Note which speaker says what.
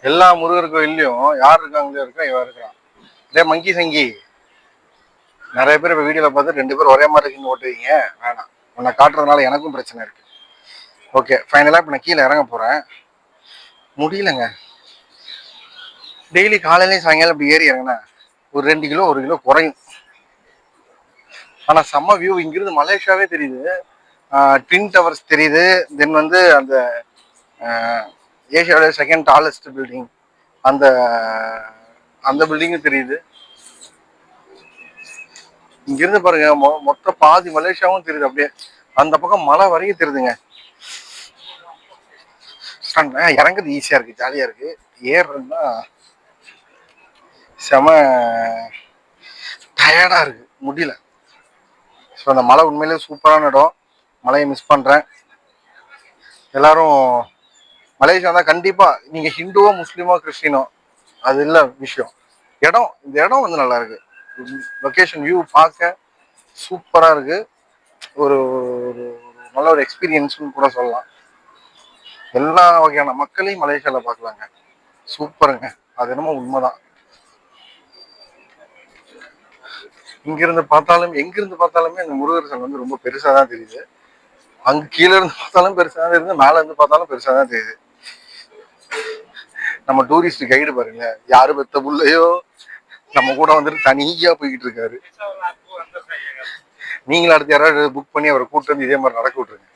Speaker 1: எல்லா முருகர் கோயில்லையும் யார் இருக்காங்களோ இருக்கா இவன் இருக்கிறான். இதே மங்கி சங்கி நிறைய பேர் இப்போ வீடியோவில் பார்த்து 2 பேர் ஒரே மாதிரி இருக்குன்னு ஓட்டுவீங்க. வேணாம், உன்னை காட்டுறதுனால எனக்கும் பிரச்சனை இருக்கு. ஓகே, ஃபைனலாக இப்போ நான் கீழே இறங்க போகிறேன். முடியலங்க, டெய்லி காலையிலையும் சாயங்காலம் இப்படி ஏறி இறங்கினேன் ஒரு 2 கிலோ 1 கிலோ குறையும். ஆனால் செம்ம வியூ, இங்கிருந்து மலேசியாவே தெரியுது. ட்வின் டவர்ஸ் தெரியுது. தென் வந்து அந்த ஏஷியாவோட செகண்ட் டாலஸ்ட் பில்டிங், அந்த அந்த பில்டிங்கும் தெரியுது. இங்கிருந்து பாருங்க, மொத்த பாதி மலேசியாவும் தெரியுது. அப்படியே அந்த பக்கம் மலை வரைக்கும் தெரியுதுங்க. இறங்குறது ஈஸியா இருக்கு, ஜாலியா இருக்கு. ஏறுறதுன்னா செம டயர்டா இருக்கு, முடியல. ஸோ அந்த மலை உண்மையிலேயே சூப்பரான இடம். மலையை மிஸ் பண்றேன். எல்லாரும் மலேசியா தான் கண்டிப்பா, நீங்க ஹிந்துவோ முஸ்லீமோ கிறிஸ்டினோ அது இல்லை விஷயம். இந்த இடம் வந்து நல்லா இருக்கு. லொகேஷன் வியூ பார்க்க சூப்பரா இருக்கு. ஒரு நல்ல ஒரு எக்ஸ்பீரியன்ஸ்னு கூட சொல்லலாம். எல்லா வகையான மக்களையும் மலேசியால பார்க்கலாங்க. சூப்பருங்க, அது என்னமோ உண்மைதான். இங்கிருந்து பார்த்தாலும் எங்கிருந்து பார்த்தாலுமே அந்த முருகர் சிலை வந்து ரொம்ப பெருசா தான் தெரியுது. அங்க கீழே இருந்து பார்த்தாலும் பெருசா தான் தெரியுது, மேல இருந்து பார்த்தாலும் பெருசா தான் தெரியுது. நம்ம டூரிஸ்ட் கைடு பாருங்க, யாரு பெத்த புள்ளையோ நம்ம கூட வந்துட்டு தனியா போய்கிட்டு இருக்காரு. நீங்களும் அடுத்து யாராவது புக் பண்ணி அவரை கூட்டு வந்து இதே மாதிரி நடக்க விட்டுருங்க.